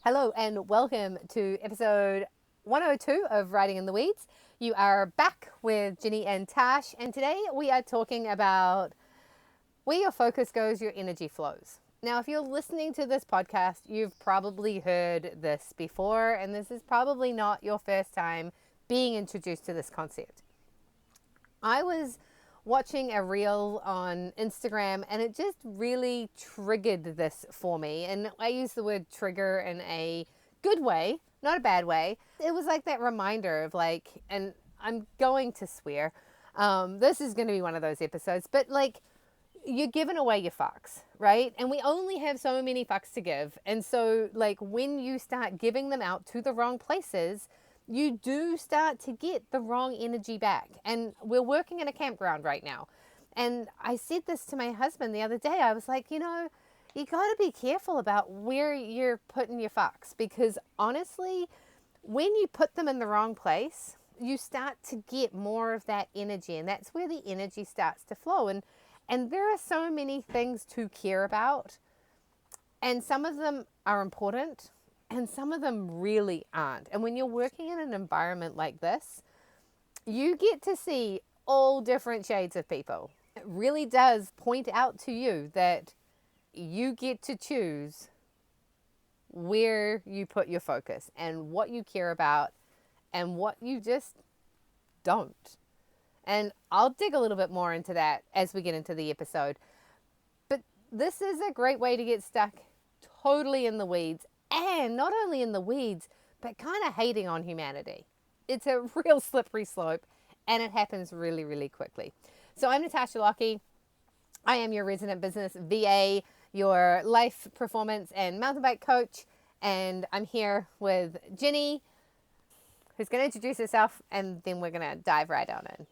Hello and welcome to episode 102 of Riding in the Weeds. You are back with Ginny and Tash, and today we are talking about where your focus goes, your energy flows. Now, if you're listening to this podcast, you've probably heard this before, and this is probably not your first time being introduced to this concept. I was watching a reel on Instagram and it just really triggered this for me. And I use the word trigger in a good way, not a bad way. It was like that reminder of and I'm going to swear. This is going to be one of those episodes, but you're giving away your fucks, right? And we only have so many fucks to give. And so when you start giving them out to the wrong places, you do start to get the wrong energy back. And we're working in a campground right now. And I said this to my husband the other day. I was like, you got to be careful about where you're putting your fucks, because honestly, when you put them in the wrong place, you start to get more of that energy, and that's where the energy starts to flow. And there are so many things to care about, and some of them are important and some of them really aren't. And when you're working in an environment like this, you get to see all different shades of people. It really does point out to you that you get to choose where you put your focus and what you care about and what you just don't. And I'll dig a little bit more into that as we get into the episode. But this is a great way to get stuck totally in the weeds, and not only in the weeds, but kind of hating on humanity. It's a real slippery slope, and it happens really, really quickly. So I'm Natasha Lockie. I am your resident business VA, your life performance and mountain bike coach, and I'm here with Ginny, who's going to introduce herself, and then we're going to dive right on in.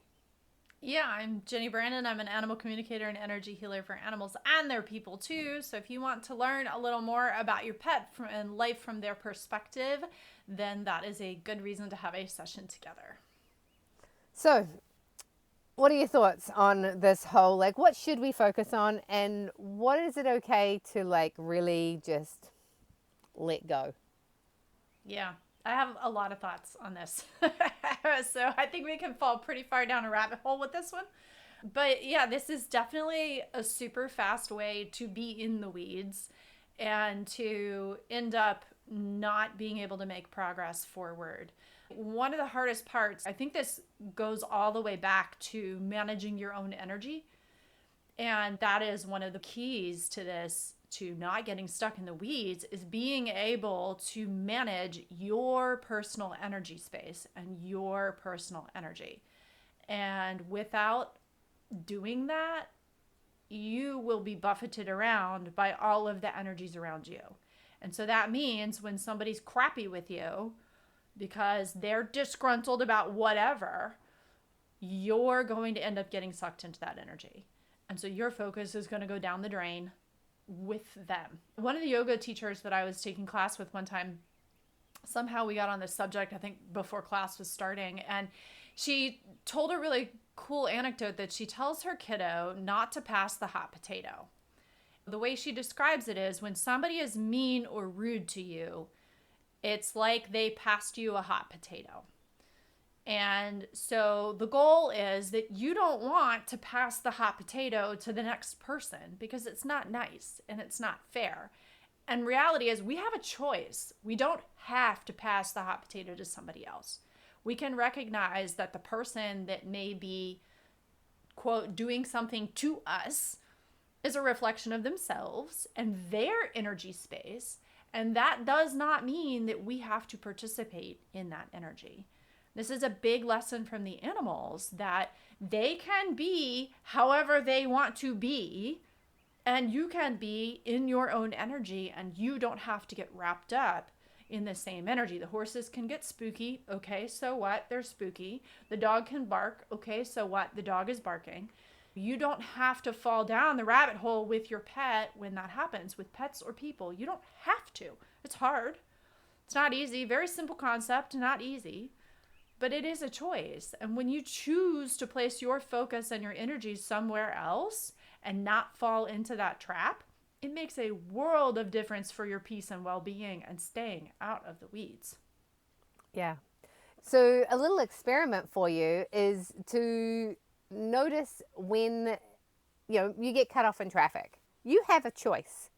Yeah, I'm Jenny Brandon. I'm an animal communicator and energy healer for animals and their people too. So if you want to learn a little more about your pet and life from their perspective, then that is a good reason to have a session together. So, what are your thoughts on this whole, what should we focus on, and what is it okay to really just let go? Yeah, I have a lot of thoughts on this. So I think we can fall pretty far down a rabbit hole with this one. But yeah, this is definitely a super fast way to be in the weeds and to end up not being able to make progress forward. One of the hardest parts, I think this goes all the way back to managing your own energy. And that is one of the keys to this, to not getting stuck in the weeds, is being able to manage your personal energy space and your personal energy. And without doing that, you will be buffeted around by all of the energies around you. And so that means when somebody's crappy with you because they're disgruntled about whatever, you're going to end up getting sucked into that energy. And so your focus is going to go down the drain with them. One of the yoga teachers that I was taking class with one time, somehow we got on this subject, I think before class was starting, and she told a really cool anecdote that she tells her kiddo not to pass the hot potato. The way she describes it is, when somebody is mean or rude to you, it's like they passed you a hot potato. And so the goal is that you don't want to pass the hot potato to the next person, because it's not nice and it's not fair. And reality is, we have a choice. We don't have to pass the hot potato to somebody else. We can recognize that the person that may be, quote, doing something to us is a reflection of themselves and their energy space. And that does not mean that we have to participate in that energy. This is a big lesson from the animals, that they can be however they want to be, and you can be in your own energy, and you don't have to get wrapped up in the same energy. The horses can get spooky. Okay, so what? They're spooky. The dog can bark. Okay, so what? The dog is barking. You don't have to fall down the rabbit hole with your pet when that happens, with pets or people. You don't have to. It's hard. It's not easy. Very simple concept, not easy. But it is a choice. And when you choose to place your focus and your energy somewhere else and not fall into that trap, it makes a world of difference for your peace and well-being and staying out of the weeds. Yeah. So a little experiment for you is to notice when you get cut off in traffic. You have a choice.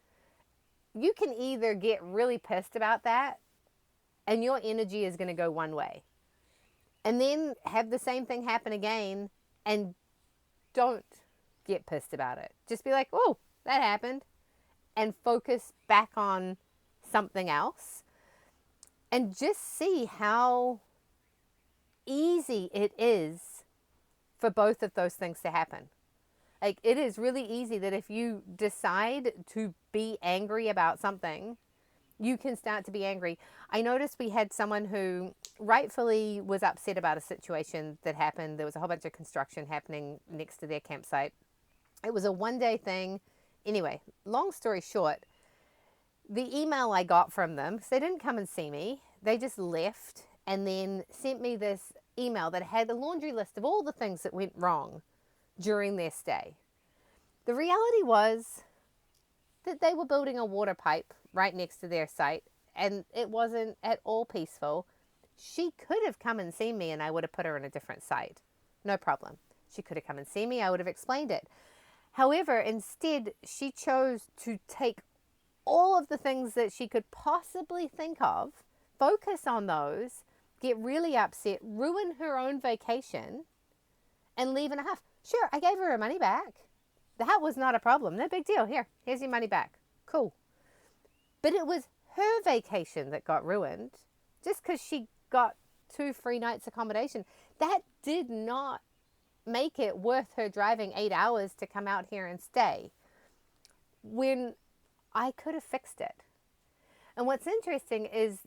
You can either get really pissed about that and your energy is going to go one way, and then have the same thing happen again and don't get pissed about it. Just be like, oh, that happened, and focus back on something else and just see how easy it is for both of those things to happen. Like, it is really easy that if you decide to be angry about something, you can start to be angry. I noticed we had someone who rightfully was upset about a situation that happened. There was a whole bunch of construction happening next to their campsite. It was a one-day thing. Anyway, long story short, the email I got from them, because they didn't come and see me, they just left and then sent me this email that had a laundry list of all the things that went wrong during their stay. The reality was that they were building a water pipe right next to their site, and it wasn't at all peaceful. She could have come and seen me and I would have put her in a different site. No problem. She could have come and seen me. I would have explained it. However, instead, she chose to take all of the things that she could possibly think of, focus on those, get really upset, ruin her own vacation, and leave in a huff. Sure, I gave her her money back. That was not a problem. No big deal. Here's your money back. Cool. But it was her vacation that got ruined just because she got 2 free nights accommodation. That did not make it worth her driving 8 hours to come out here and stay when I could have fixed it. And what's interesting is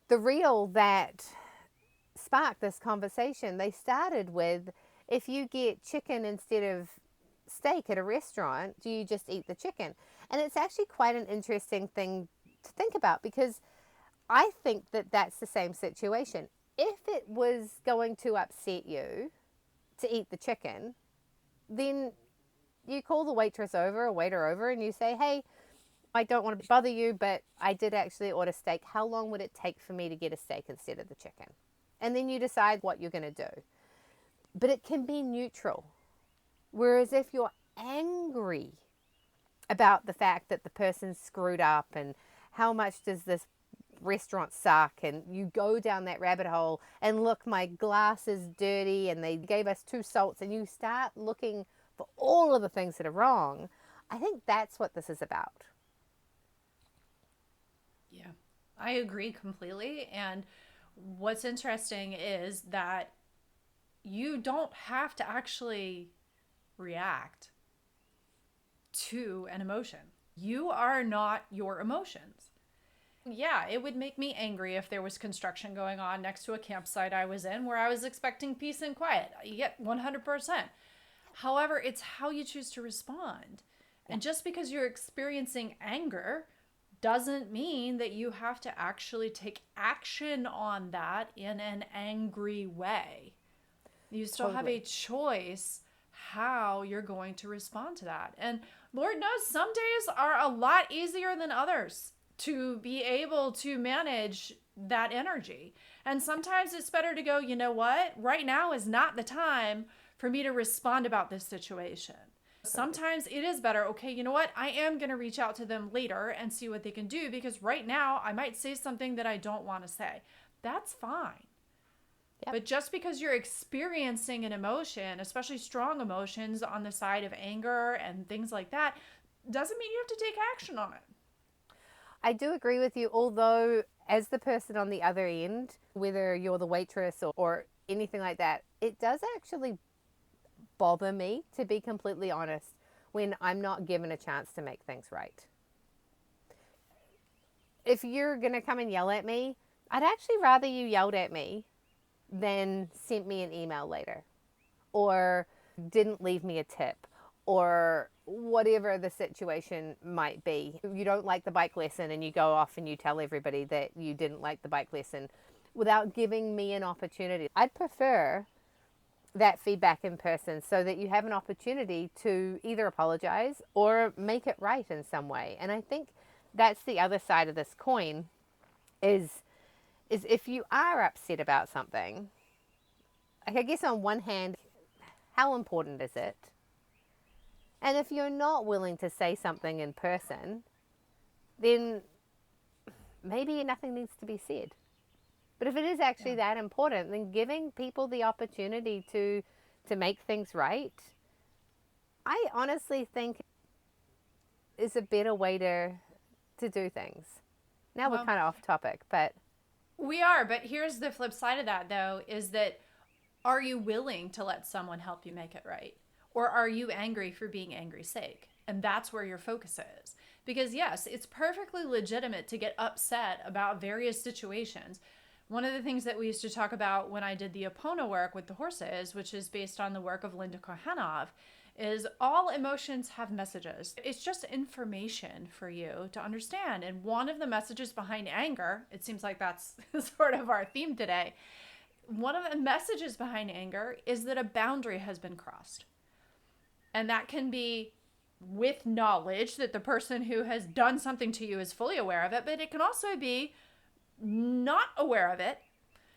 the reel that sparked this conversation, they started with, if you get chicken instead of steak at a restaurant, do you just eat the chicken? And it's actually quite an interesting thing to think about, because I think that that's the same situation. If it was going to upset you to eat the chicken, then you call the waitress over or waiter over and you say, hey, I don't want to bother you, but I did actually order steak. How long would it take for me to get a steak instead of the chicken? And then you decide what you're going to do. But it can be neutral. Whereas if you're angry about the fact that the person screwed up and how much does this restaurant suck, and you go down that rabbit hole and look, my glass is dirty and they gave us 2 salts, and you start looking for all of the things that are wrong, I think that's what this is about. Yeah, I agree completely. And what's interesting is that you don't have to actually react to an emotion. You are not your emotions. Yeah, it would make me angry if there was construction going on next to a campsite I was in where I was expecting peace and quiet. Yeah, 100%. However, it's how you choose to respond. And just because you're experiencing anger doesn't mean that you have to actually take action on that in an angry way. You still have a choice how you're going to respond to that. And Lord knows some days are a lot easier than others to be able to manage that energy. And sometimes it's better to go, you know what? Right now is not the time for me to respond about this situation. Sometimes it is better, okay, you know what? I am going to reach out to them later and see what they can do, because right now I might say something that I don't want to say. That's fine. Yep. But just because you're experiencing an emotion, especially strong emotions on the side of anger and things like that, doesn't mean you have to take action on it. I do agree with you, although as the person on the other end, whether you're the waitress or anything like that, it does actually bother me, to be completely honest, when I'm not given a chance to make things right. If you're going to come and yell at me, I'd actually rather you yelled at me than sent me an email later, or didn't leave me a tip, or whatever the situation might be. You don't like the bike lesson and you go off and you tell everybody that you didn't like the bike lesson without giving me an opportunity. I'd prefer that feedback in person so that you have an opportunity to either apologize or make it right in some way. And I think that's the other side of this coin is if you are upset about something, like I guess on one hand, how important is it? And if you're not willing to say something in person, then maybe nothing needs to be said. But if it is actually that important, then giving people the opportunity to make things right, I honestly think is a better way to do things. Now we're Well, kind of off topic, but we are, but here's the flip side of that, though, is that are you willing to let someone help you make it right? Or are you angry for being angry's sake? And that's where your focus is. Because, yes, it's perfectly legitimate to get upset about various situations. One of the things that we used to talk about when I did the Epona work with the horses, which is based on the work of Linda Kohanov, is all emotions have messages. It's just information for you to understand. And one of the messages behind anger, it seems like that's sort of our theme today. One of the messages behind anger is that a boundary has been crossed. And that can be with knowledge that the person who has done something to you is fully aware of it, but it can also be not aware of it.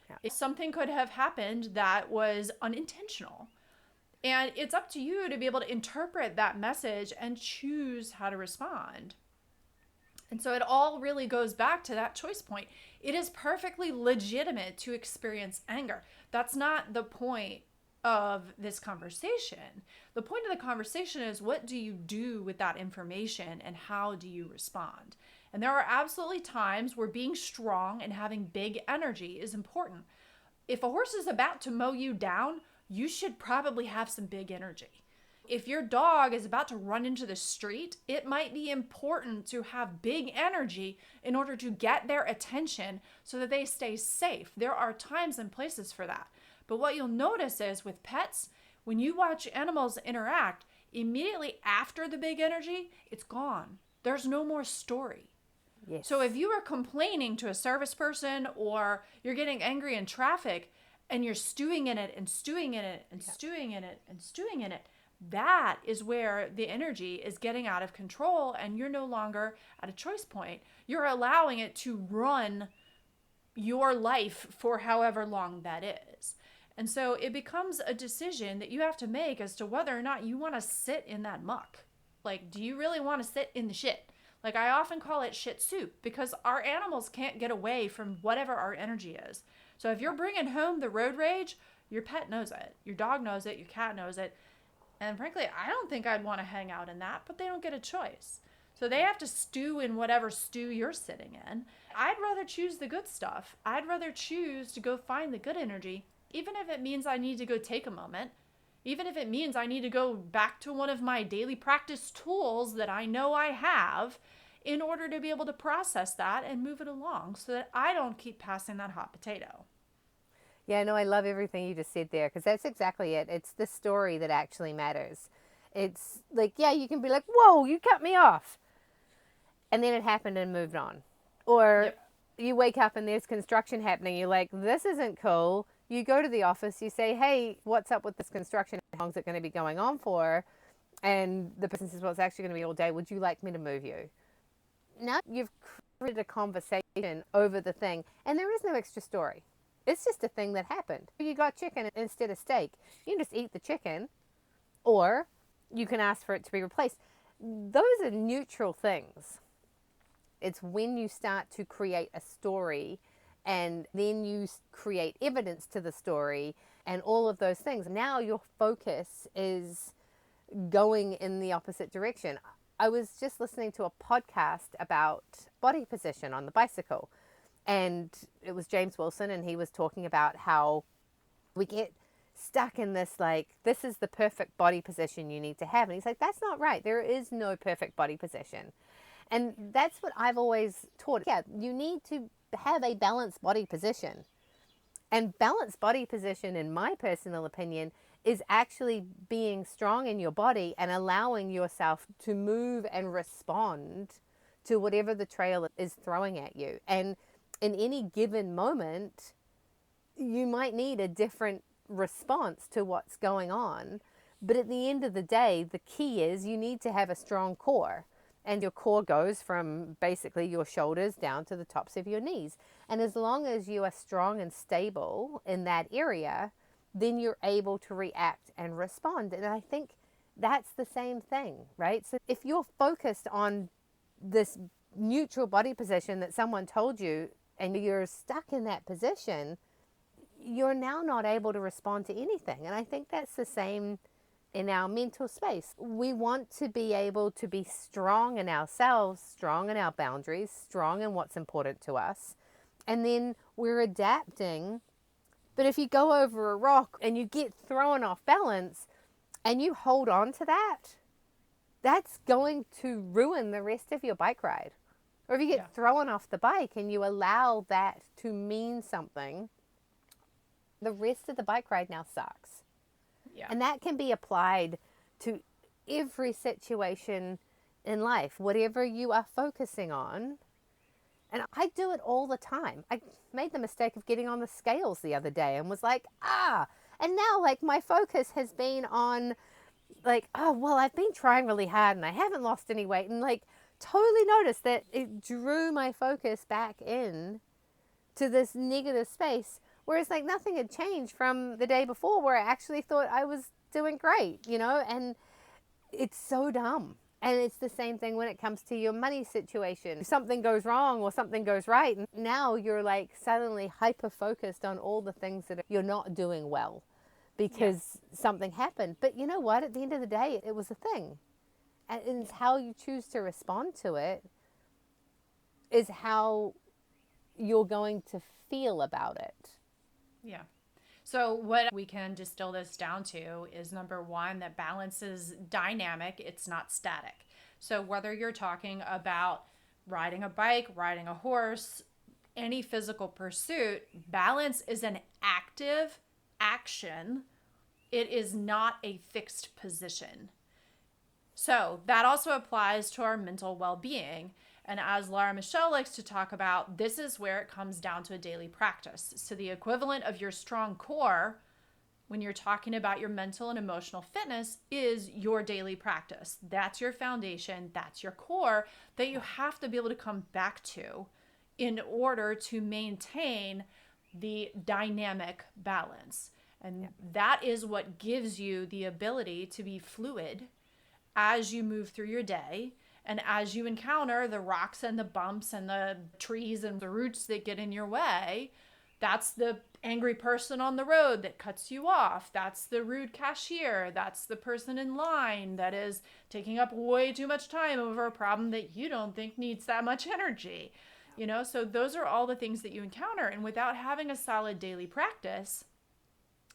Yeah. Something could have happened that was unintentional. And it's up to you to be able to interpret that message and choose how to respond. And so it all really goes back to that choice point. It is perfectly legitimate to experience anger. That's not the point of this conversation. The point of the conversation is, what do you do with that information and how do you respond? And there are absolutely times where being strong and having big energy is important. If a horse is about to mow you down, you should probably have some big energy. If your dog is about to run into the street, it might be important to have big energy in order to get their attention so that they stay safe. There are times and places for that. But what you'll notice is with pets, when you watch animals interact, immediately after the big energy, it's gone. There's no more story. Yes. So if you are complaining to a service person or you're getting angry in traffic and you're stewing in it and stewing in it and stewing in it and stewing in it, that is where the energy is getting out of control and you're no longer at a choice point. You're allowing it to run your life for however long that is. And so it becomes a decision that you have to make as to whether or not you want to sit in that muck. Like, do you really want to sit in the shit? Like, I often call it shit soup because our animals can't get away from whatever our energy is. So if you're bringing home the road rage, your pet knows it. Your dog knows it. Your cat knows it. And frankly, I don't think I'd want to hang out in that, but they don't get a choice. So they have to stew in whatever stew you're sitting in. I'd rather choose the good stuff. I'd rather choose to go find the good energy, even if it means I need to go take a moment, even if it means I need to go back to one of my daily practice tools that I know I have in order to be able to process that and move it along so that I don't keep passing that hot potato. Yeah, no, I love everything you just said there because that's exactly it. It's the story that actually matters. It's like, yeah, you can be like, whoa, you cut me off. And then it happened and moved on. Or you wake up and there's construction happening. You're like, this isn't cool. You go to the office, you say, hey, what's up with this construction? How long is it going to be going on for? And the person says, well, it's actually going to be all day. Would you like me to move you? Now you've created a conversation over the thing. And there is no extra story. It's just a thing that happened. You got chicken instead of steak. You can just eat the chicken, or you can ask for it to be replaced. Those are neutral things. It's when you start to create a story and then you create evidence to the story and all of those things. Now your focus is going in the opposite direction. I was just listening to a podcast about body position on the bicycle. And it was James Wilson, and he was talking about how we get stuck in this, like, this is the perfect body position you need to have. And he's like, that's not right. There is no perfect body position. And that's what I've always taught. Yeah, you need to have a balanced body position. And balanced body position, in my personal opinion, is actually being strong in your body and allowing yourself to move and respond to whatever the trail is throwing at you. And in any given moment, you might need a different response to what's going on. But at the end of the day, the key is you need to have a strong core. And your core goes from basically your shoulders down to the tops of your knees. And as long as you are strong and stable in that area, then you're able to react and respond. And I think that's the same thing, right? So if you're focused on this neutral body position that someone told you and you're stuck in that position, you're now not able to respond to anything. And I think that's the same in our mental space. We want to be able to be strong in ourselves, strong in our boundaries, strong in what's important to us. And then we're adapting. But if you go over a rock and you get thrown off balance and you hold on to that, that's going to ruin the rest of your bike ride. Or if you get thrown off the bike and you allow that to mean something, the rest of the bike ride now sucks. Yeah. And that can be applied to every situation in life, whatever you are focusing on. And I do it all the time. I made the mistake of getting on the scales the other day and was like, and now like my focus has been on like, oh, well, I've been trying really hard and I haven't lost any weight, and like totally noticed that it drew my focus back in to this negative space. Whereas like nothing had changed from the day before where I actually thought I was doing great, and it's so dumb. And it's the same thing when it comes to your money situation. If something goes wrong or something goes right, now you're like suddenly hyper focused on all the things that you're not doing well because something happened. But you know what? At the end of the day, it was a thing. And it's how you choose to respond to it is how you're going to feel about it. Yeah. So what we can distill this down to is number one, that balance is dynamic. It's not static. So whether you're talking about riding a bike, riding a horse, any physical pursuit, balance is an active action. It is not a fixed position. So that also applies to our mental well-being. And as Laura Michelle likes to talk about, this is where it comes down to a daily practice. So the equivalent of your strong core when you're talking about your mental and emotional fitness is your daily practice. That's your foundation. That's your core that you have to be able to come back to in order to maintain the dynamic balance. And that is what gives you the ability to be fluid as you move through your day. And as you encounter the rocks and the bumps and the trees and the roots that get in your way, that's the angry person on the road that cuts you off. That's the rude cashier. That's the person in line that is taking up way too much time over a problem that you don't think needs that much energy. So those are all the things that you encounter. And without having a solid daily practice,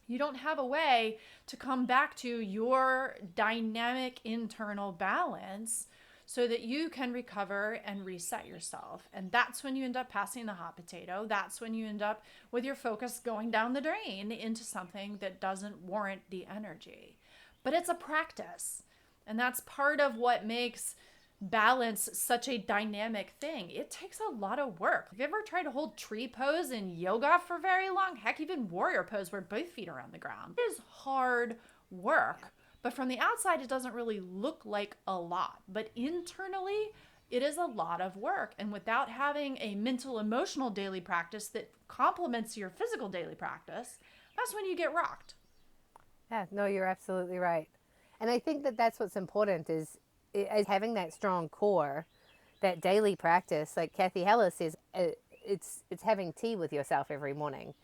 you don't have a way to come back to your dynamic internal balance so that you can recover and reset yourself. And that's when you end up passing the hot potato. That's when you end up with your focus going down the drain into something that doesn't warrant the energy. But it's a practice. And that's part of what makes balance such a dynamic thing. It takes a lot of work. Have you ever tried to hold tree pose in yoga for very long? Heck, even warrior pose where both feet are on the ground. It is hard work. But from the outside, it doesn't really look like a lot. But internally, it is a lot of work. And without having a mental, emotional daily practice that complements your physical daily practice, that's when you get rocked. Yeah, no, you're absolutely right. And I think that that's what's important is having that strong core, that daily practice. Like Kathy Heller says, it's having tea with yourself every morning.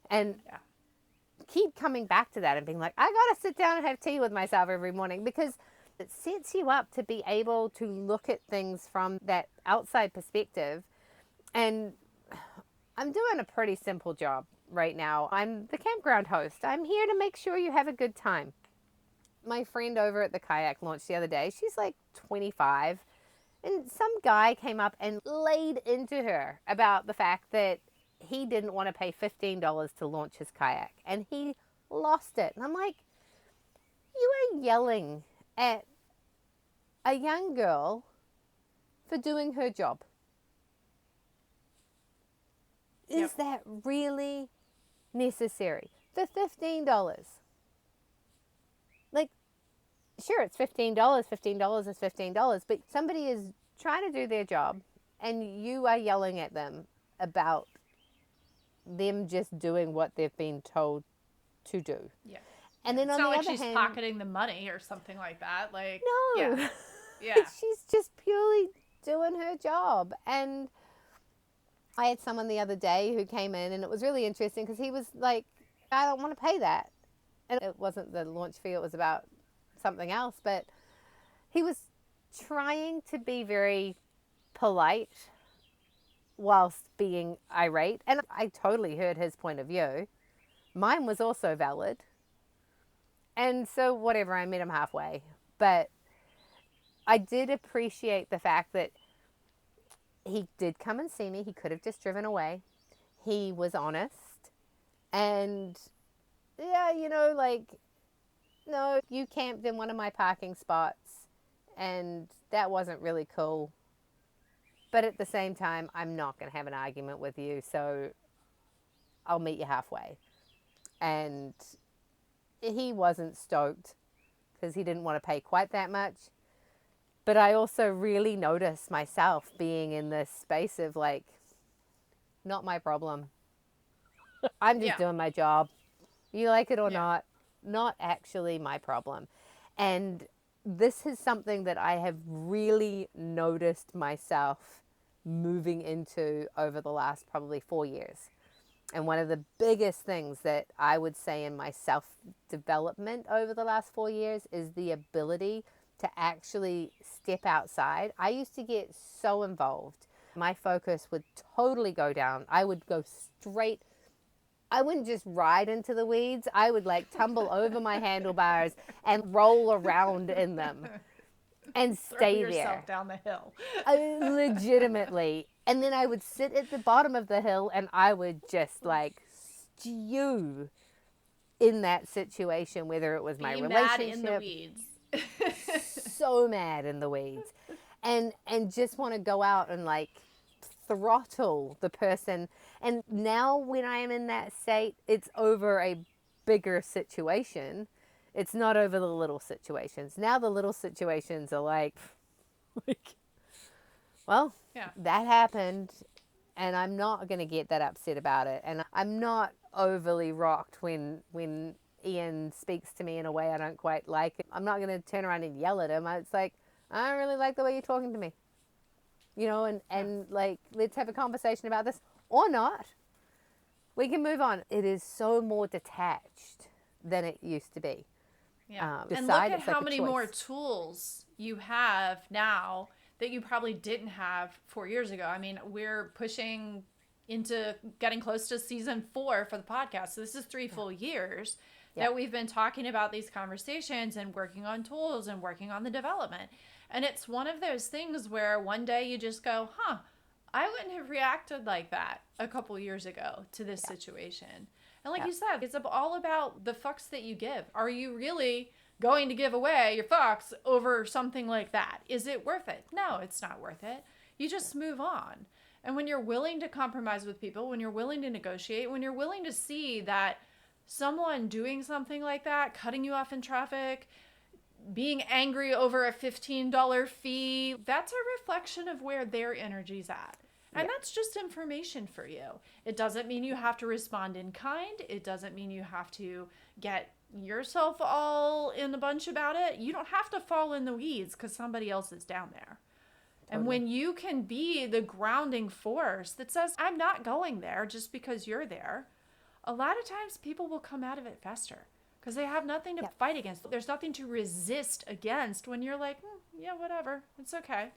And keep coming back to that and being like, I gotta sit down and have tea with myself every morning, because it sets you up to be able to look at things from that outside perspective. And I'm doing a pretty simple job right now. I'm the campground host. I'm here to make sure you have a good time. My friend over at the kayak launch the other day, she's like 25, and some guy came up and laid into her about the fact that he didn't want to pay $15 to launch his kayak, and he lost it. And I'm like, you are yelling at a young girl for doing her job. Is that really necessary? for $15. Like, sure, it's $15. $15 is $15, but somebody is trying to do their job and you are yelling at them about them just doing what they've been told to do. Yeah. And Yeah. then It's on not the like other she's hand, pocketing the money or something like that. Like, yeah. no, Yeah. she's just purely doing her job. And I had someone the other day who came in, and it was really interesting because he was like, I don't want to pay that. And it wasn't the launch fee, it was about something else. But he was trying to be very polite whilst being irate. And I totally heard his point of view. Mine was also valid. And so, whatever, I met him halfway. But I did appreciate the fact that he did come and see me. He could have just driven away. He was honest. And yeah, like, no, you camped in one of my parking spots and that wasn't really cool. But at the same time, I'm not going to have an argument with you. So I'll meet you halfway. And he wasn't stoked because he didn't want to pay quite that much. But I also really noticed myself being in this space of like, not my problem. I'm just doing my job. You like it or not actually my problem. And this is something that I have really noticed myself moving into over the last probably 4 years. And one of the biggest things that I would say in my self-development over the last 4 years is the ability to actually step outside. I used to get so involved. My focus would totally go down. I would go straight. I wouldn't just ride into the weeds. I would like tumble over my handlebars and roll around in them and stay Throw yourself there. down the hill. Legitimately. And then I would sit at the bottom of the hill and I would just like stew in that situation, whether it was my relationship. Mad in the weeds. So mad in the weeds. And just want to go out and like throttle the person. And now when I am in that state, it's over a bigger situation. It's not over the little situations. Now the little situations are like well, that happened and I'm not going to get that upset about it. And I'm not overly rocked when Ian speaks to me in a way I don't quite like. I'm not going to turn around and yell at him. It's like, I don't really like the way you're talking to me. And like, let's have a conversation about this or not. We can move on. It is so more detached than it used to be. Yeah. And look at how many more tools you have now that you probably didn't have 4 years ago. I mean, we're pushing into getting close to season 4 for the podcast. So this is 3 full years that we've been talking about these conversations and working on tools and working on the development. And it's one of those things where one day you just go, I wouldn't have reacted like that a couple years ago to this situation. And like you said, it's all about the fucks that you give. Are you really going to give away your fucks over something like that? Is it worth it? No, it's not worth it. You just move on. And when you're willing to compromise with people, when you're willing to negotiate, when you're willing to see that someone doing something like that, cutting you off in traffic, being angry over a $15 fee, that's a reflection of where their energy's at. And that's just information for you. It doesn't mean you have to respond in kind. It doesn't mean you have to get yourself all in a bunch about it. You don't have to fall in the weeds because somebody else is down there. Totally. And when you can be the grounding force that says, I'm not going there just because you're there, a lot of times people will come out of it faster because they have nothing to fight against. There's nothing to resist against when you're like, yeah, whatever. It's okay.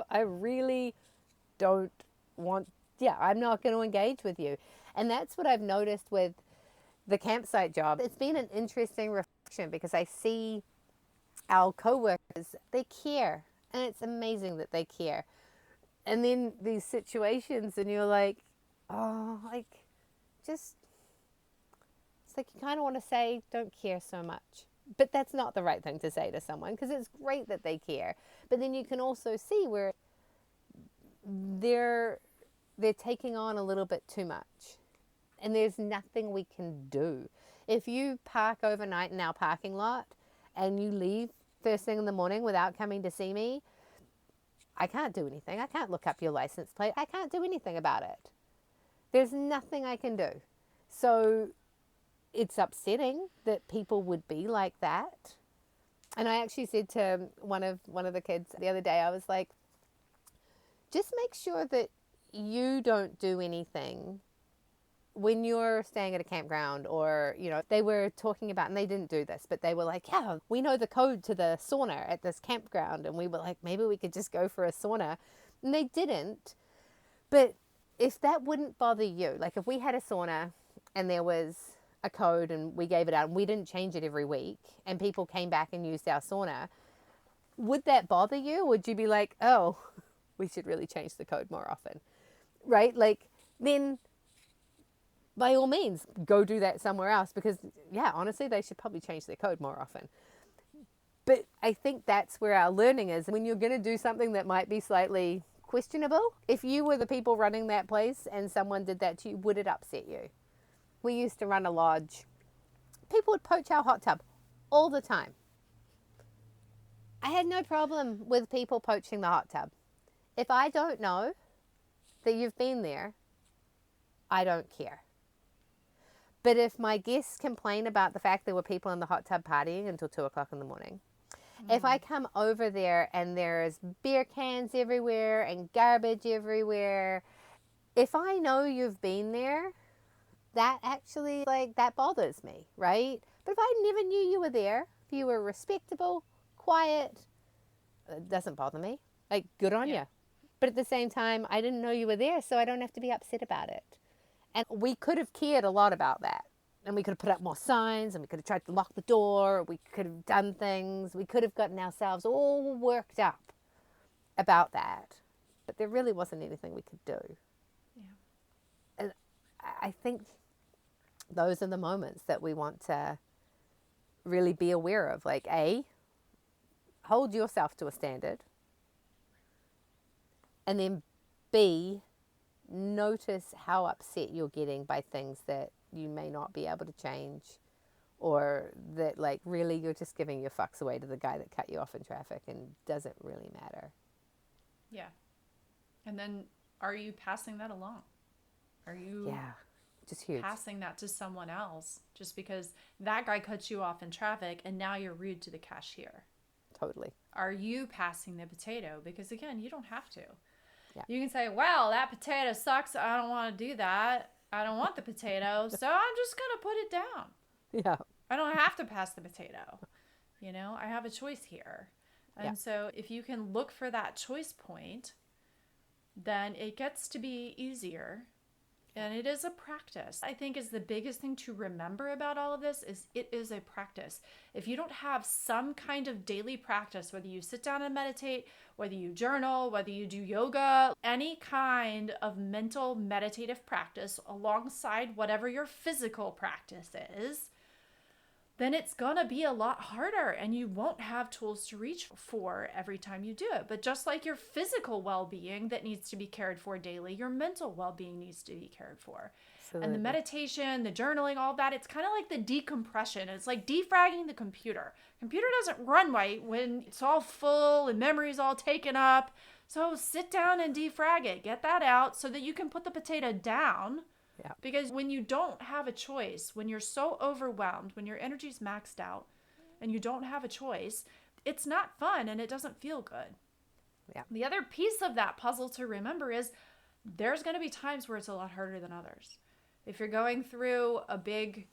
I really don't want, I'm not going to engage with you. And that's what I've noticed with the campsite job. It's been an interesting reflection because I see our coworkers, they care. And it's amazing that they care. And then these situations and you're like, it's like you kind of want to say, don't care so much. But that's not the right thing to say to someone because it's great that they care. But then you can also see where they're taking on a little bit too much. And there's nothing we can do. If you park overnight in our parking lot and you leave first thing in the morning without coming to see me, I can't do anything. I can't look up your license plate. I can't do anything about it. There's nothing I can do. So it's upsetting that people would be like that. And I actually said to one of the kids the other day, I was like, just make sure that you don't do anything when you're staying at a campground. Or, they were talking about, and they didn't do this, but they were like, yeah, we know the code to the sauna at this campground. And we were like, maybe we could just go for a sauna. And they didn't. But if that wouldn't bother you, like if we had a sauna and there was a code and we gave it out and we didn't change it every week and people came back and used our sauna, would that bother you? Would you be like, oh, we should really change the code more often, right? Like, then by all means, go do that somewhere else, because, yeah, honestly, they should probably change their code more often. But I think that's where our learning is. When you're going to do something that might be slightly questionable, if you were the people running that place and someone did that to you, would it upset you? We used to run a lodge. People would poach our hot tub all the time. I had no problem with people poaching the hot tub. If I don't know that you've been there, I don't care. But if my guests complain about the fact there were people in the hot tub partying until 2 o'clock in the morning, if I come over there and there's beer cans everywhere and garbage everywhere, if I know you've been there, that actually, that bothers me, right? But if I never knew you were there, if you were respectable, quiet, it doesn't bother me. Like, good on you. But at the same time, I didn't know you were there, so I don't have to be upset about it. And we could have cared a lot about that. And we could have put up more signs, and we could have tried to lock the door. We could have done things. We could have gotten ourselves all worked up about that. But there really wasn't anything we could do. Yeah. And I think those are the moments that we want to really be aware of. Like, A, hold yourself to a standard. And then B, notice how upset you're getting by things that you may not be able to change, or that, like, really you're just giving your fucks away to the guy that cut you off in traffic and doesn't really matter. Yeah. And then are you passing that along? Are you just huge. Passing that to someone else just because that guy cut you off in traffic and now you're rude to the cashier? Totally. Are you passing the potato? Because again, you don't have to. Yeah. You can say, well, that potato sucks. I don't want to do that. I don't want the potato, so I'm just going to put it down. Yeah. I don't have to pass the potato. I have a choice here. And so if you can look for that choice point, then it gets to be easier. And it is a practice. I think is the biggest thing to remember about all of this is it is a practice. If you don't have some kind of daily practice, whether you sit down and meditate, whether you journal, whether you do yoga, any kind of mental meditative practice alongside whatever your physical practice is, then it's going to be a lot harder and you won't have tools to reach for every time you do it. But just like your physical well-being that needs to be cared for daily, your mental well-being needs to be cared for. Absolutely. And the meditation, the journaling, all that, it's kind of like the decompression. It's like defragging the computer. Computer doesn't run right when it's all full and memory's all taken up. So sit down and defrag it. Get that out so that you can put the potato down. Yeah. Because when you don't have a choice, when you're so overwhelmed, when your energy's maxed out and you don't have a choice, it's not fun and it doesn't feel good. Yeah. The other piece of that puzzle to remember is there's going to be times where it's a lot harder than others. If you're going through a big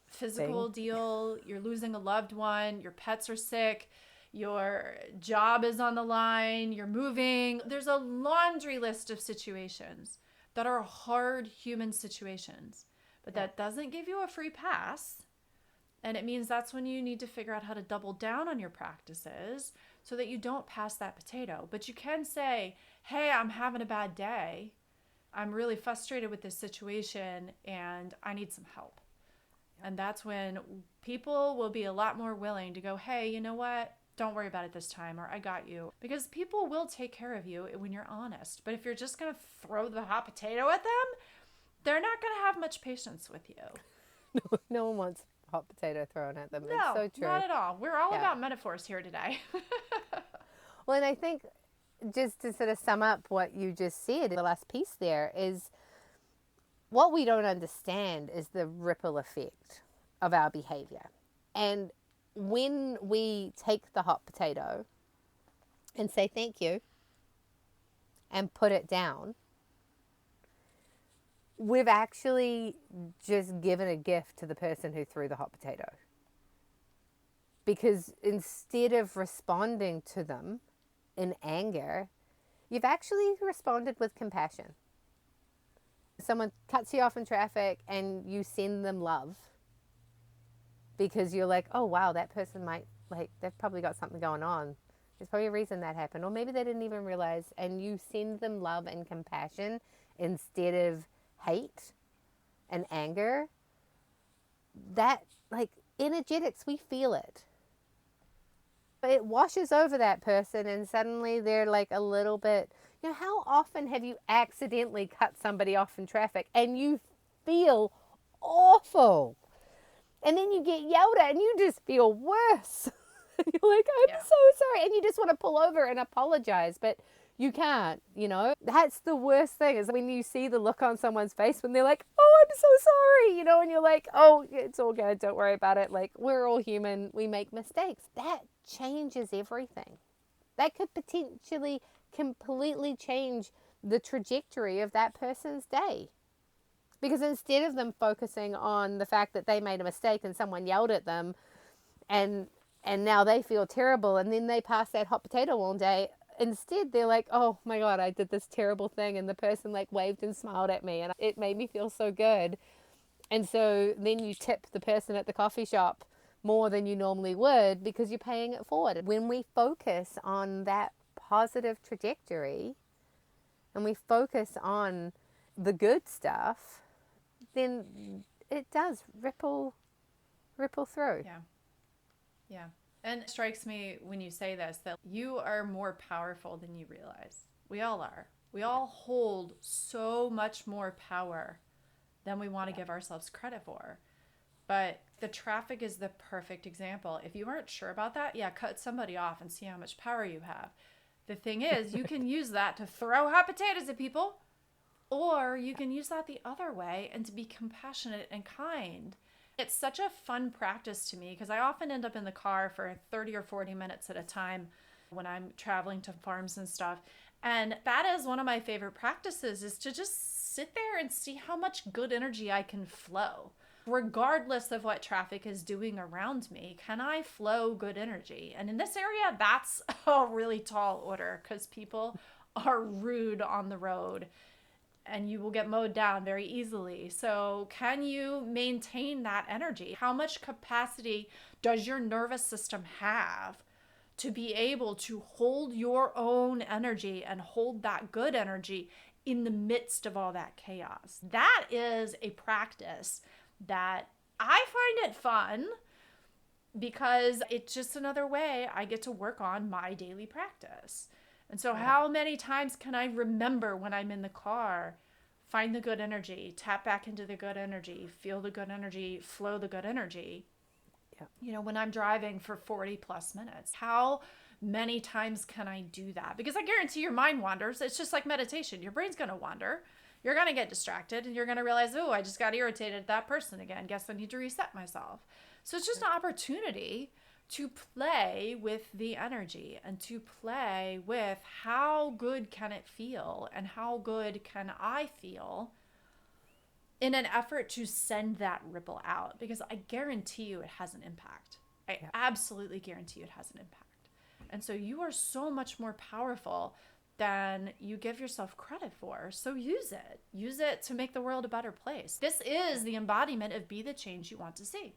physical deal, you're losing a loved one, your pets are sick, your job is on the line, you're moving, there's a laundry list of situations that are hard human situations, but that doesn't give you a free pass. And it means that's when you need to figure out how to double down on your practices so that you don't pass that potato. But you can say, hey, I'm having a bad day. I'm really frustrated with this situation and I need some help. And that's when people will be a lot more willing to go, hey, you know what? Don't worry about it this time, or I got you. Because people will take care of you when you're honest. But if you're just going to throw the hot potato at them, they're not going to have much patience with you. No one wants hot potato thrown at them. It's No, so true. not at all. We're all Yeah. about metaphors here today. Well, and I think just to sort of sum up what you just said, the last piece there is what we don't understand is the ripple effect of our behavior. And when we take the hot potato and say thank you and put it down, we've actually just given a gift to the person who threw the hot potato. Because instead of responding to them in anger, you've actually responded with compassion. Someone cuts you off in traffic and you send them love because you're like, oh wow, that person might, like, they've probably got something going on. There's probably a reason that happened. Or maybe they didn't even realize. And you send them love and compassion instead of hate and anger. That, like, energetics, we feel it. It washes over that person and suddenly they're like a little bit, how often have you accidentally cut somebody off in traffic and you feel awful? And then you get yelled at and you just feel worse. You're like, I'm so sorry. And you just want to pull over and apologize, but you can't, That's the worst thing is when you see the look on someone's face when they're like, oh, I'm so sorry, and you're like, oh, it's all good. Don't worry about it. Like, we're all human. We make mistakes. That changes everything. That could potentially completely change the trajectory of that person's day. Because instead of them focusing on the fact that they made a mistake and someone yelled at them and now they feel terrible and then they pass that hot potato all day, instead they're like, oh my God, I did this terrible thing and the person like waved and smiled at me and it made me feel so good. And so then you tip the person at the coffee shop more than you normally would because you're paying it forward. When we focus on that positive trajectory and we focus on the good stuff, then it does ripple through. Yeah. Yeah. And it strikes me when you say this that you are more powerful than you realize. We all are. We all hold so much more power than we want to give ourselves credit for. But the traffic is the perfect example. If you aren't sure about that, cut somebody off and see how much power you have. The thing is, you can use that to throw hot potatoes at people, or you can use that the other way and to be compassionate and kind. It's such a fun practice to me because I often end up in the car for 30 or 40 minutes at a time when I'm traveling to farms and stuff. And that is one of my favorite practices, is to just sit there and see how much good energy I can flow. Regardless of what traffic is doing around me, can I flow good energy? And in this area, that's a really tall order because people are rude on the road and you will get mowed down very easily. So can you maintain that energy? How much capacity does your nervous system have to be able to hold your own energy and hold that good energy in the midst of all that chaos? That is a practice that I find it fun because it's just another way I get to work on my daily practice. And so how many times can I remember when I'm in the car, find the good energy, tap back into the good energy, feel the good energy, flow the good energy? Yeah. When I'm driving for 40 plus minutes, how many times can I do that? Because I guarantee your mind wanders. It's just like meditation. Your brain's going to wander. You're going to get distracted and you're going to realize, oh, I just got irritated at that person again. Guess I need to reset myself. So it's just an opportunity to play with the energy and to play with how good can it feel and how good can I feel in an effort to send that ripple out, because I guarantee you it has an impact. I absolutely guarantee you it has an impact. And so you are so much more powerful than you give yourself credit for. So use it. Use it to make the world a better place. This is the embodiment of be the change you want to see.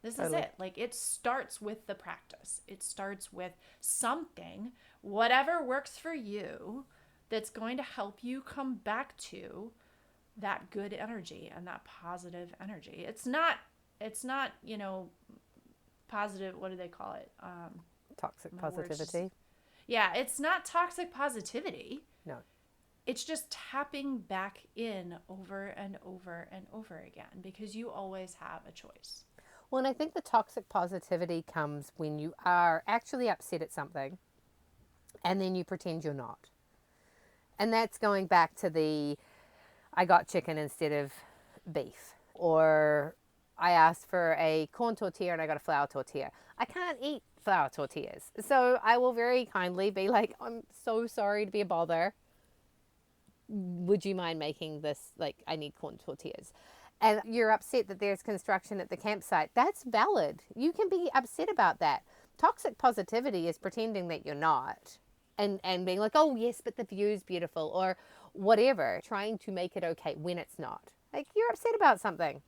This is it. Like, it starts with the practice. It starts with something, whatever works for you, that's going to help you come back to that good energy and that positive energy. It's not, positive, what do they call it? Toxic positivity. Yeah, it's not toxic positivity. No. it's just tapping back in over and over and over again because you always have a choice. Well, and I think the toxic positivity comes when you are actually upset at something and then you pretend you're not. And that's going back to the I got chicken instead of beef, or I asked for a corn tortilla and I got a flour tortilla. I can't eat flour tortillas. So I will very kindly be like, I'm so sorry to be a bother. Would you mind making this? Like, I need corn tortillas. And you're upset that there's construction at the campsite. That's valid. You can be upset about that. Toxic positivity is pretending that you're not and being like, oh, yes, but the view's beautiful or whatever, trying to make it okay when it's not. Like, you're upset about something.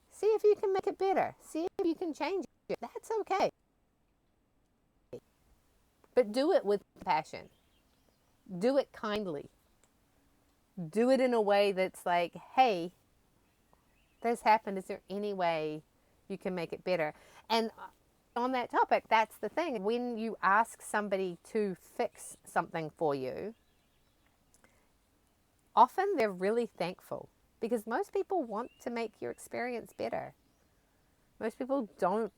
See if you can make it better. See if you can change it. That's okay. But do it with passion. Do it kindly. Do it in a way that's like, hey, this happened. Is there any way you can make it better? And on that topic, that's the thing. When you ask somebody to fix something for you, often they're really thankful because most people want to make your experience better. Most people don't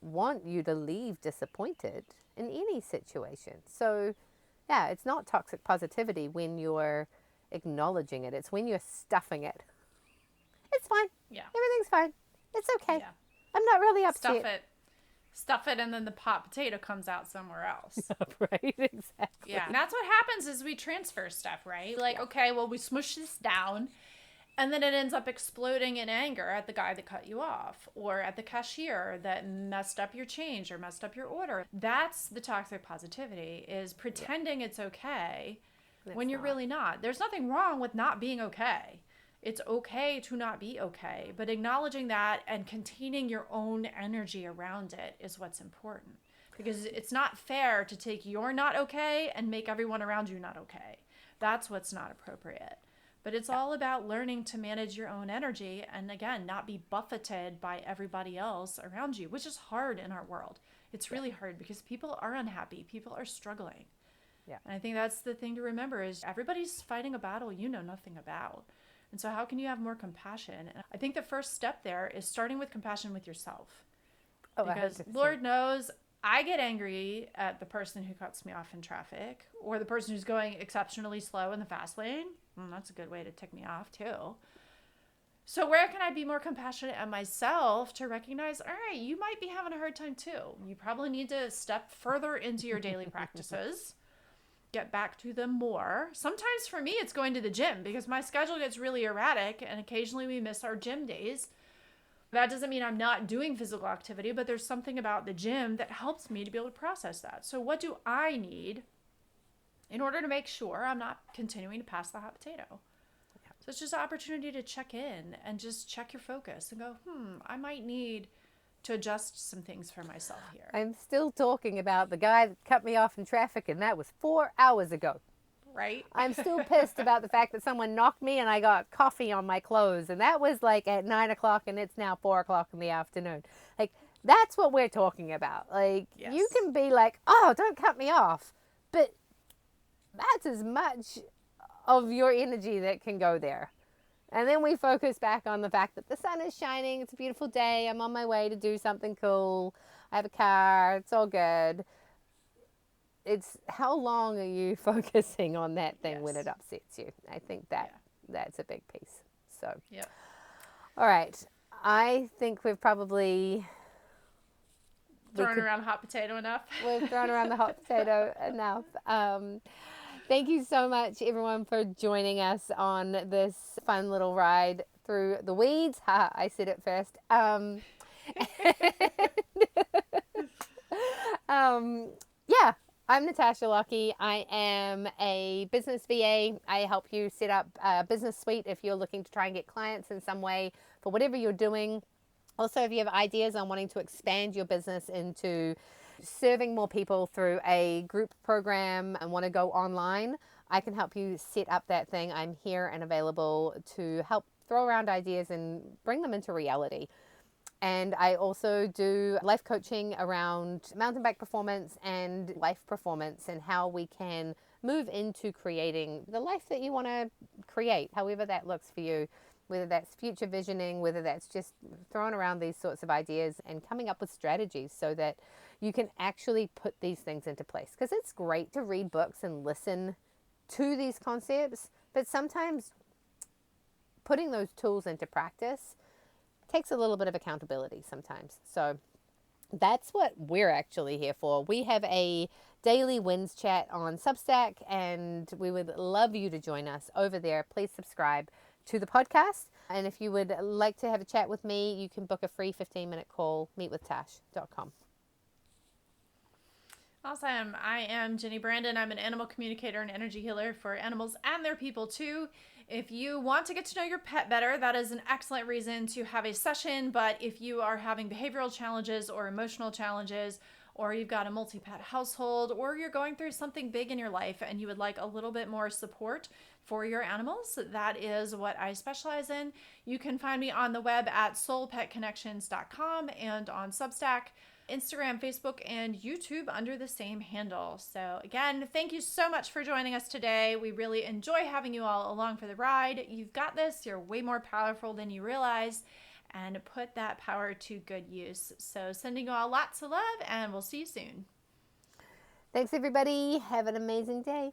want you to leave disappointed in any situation. So, yeah, it's not toxic positivity when you're acknowledging it. It's when you're stuffing it. It's fine. Yeah. Everything's fine. It's okay. Yeah. I'm not really upset. Stuff it, and then the pot potato comes out somewhere else. Right, exactly. Yeah. And that's what happens is we transfer stuff, right? Like, okay, well, we smush this down, and then it ends up exploding in anger at the guy that cut you off or at the cashier that messed up your change or messed up your order. That's the toxic positivity, is pretending it's okay when you're really not. There's nothing wrong with not being okay. It's okay to not be okay, but acknowledging that and containing your own energy around it is what's important. Because it's not fair to take your not okay and make everyone around you not okay. That's what's not appropriate. But it's all about learning to manage your own energy and, again, not be buffeted by everybody else around you, which is hard in our world. It's really hard because people are unhappy. People are struggling. Yeah. And I think that's the thing to remember is everybody's fighting a battle you know nothing about. And so how can you have more compassion? And I think the first step there is starting with compassion with yourself. Oh, because 100%. Lord knows I get angry at the person who cuts me off in traffic or the person who's going exceptionally slow in the fast lane. That's a good way to tick me off too. So where can I be more compassionate at myself to recognize, all right, you might be having a hard time too. You probably need to step further into your daily practices. Get back to them more. Sometimes for me, it's going to the gym because my schedule gets really erratic and occasionally we miss our gym days. That doesn't mean I'm not doing physical activity, but there's something about the gym that helps me to be able to process that. So what do I need in order to make sure I'm not continuing to pass the hot potato? Yeah. So it's just an opportunity to check in and just check your focus and go, I might need to adjust some things for myself here. I'm still talking about the guy that cut me off in traffic, and that was 4 hours ago. Right? I'm still pissed about the fact that someone knocked me and I got coffee on my clothes, and that was like at 9 o'clock and it's now 4 o'clock in the afternoon. Like, that's what we're talking about. Like, Yes. You can be like, oh, don't cut me off, but that's as much of your energy that can go there. And then we focus back on the fact that the sun is shining. It's a beautiful day. I'm on my way to do something cool. I have a car. It's all good. It's how long are you focusing on that thing when it upsets you? I think that's a big piece. So, all right. I think we've probably thrown around hot potato enough. We've thrown around the hot potato enough. Thank you so much, everyone, for joining us on this fun little ride through the weeds. Ha, I said it first. Yeah, I'm Natasha Lockie. I am a business VA. I help you set up a business suite if you're looking to try and get clients in some way for whatever you're doing. Also, if you have ideas on wanting to expand your business into serving more people through a group program and want to go online, I can help you set up that thing. I'm here and available to help throw around ideas and bring them into reality. And I also do life coaching around mountain bike performance and life performance and how we can move into creating the life that you want to create, however that looks for you, whether that's future visioning, whether that's just throwing around these sorts of ideas and coming up with strategies so that you can actually put these things into place. Because it's great to read books and listen to these concepts, but sometimes putting those tools into practice takes a little bit of accountability sometimes. So that's what we're actually here for. We have a daily wins chat on Substack, and we would love you to join us over there. Please subscribe to the podcast. And if you would like to have a chat with me, you can book a free 15-minute call, meetwithtash.com. Awesome. I am Jenny Brandon. I'm an animal communicator and energy healer for animals and their people too. If you want to get to know your pet better, that is an excellent reason to have a session. But if you are having behavioral challenges or emotional challenges, or you've got a multi-pet household, or you're going through something big in your life and you would like a little bit more support for your animals, that is what I specialize in. You can find me on the web at soulpetconnections.com and on Substack, Instagram, Facebook, and YouTube under the same handle. So again, thank you so much for joining us today. We really enjoy having you all along for the ride. You've got this. You're way more powerful than you realize, and put that power to good use. So sending you all lots of love, and we'll see you soon. Thanks, everybody. Have an amazing day.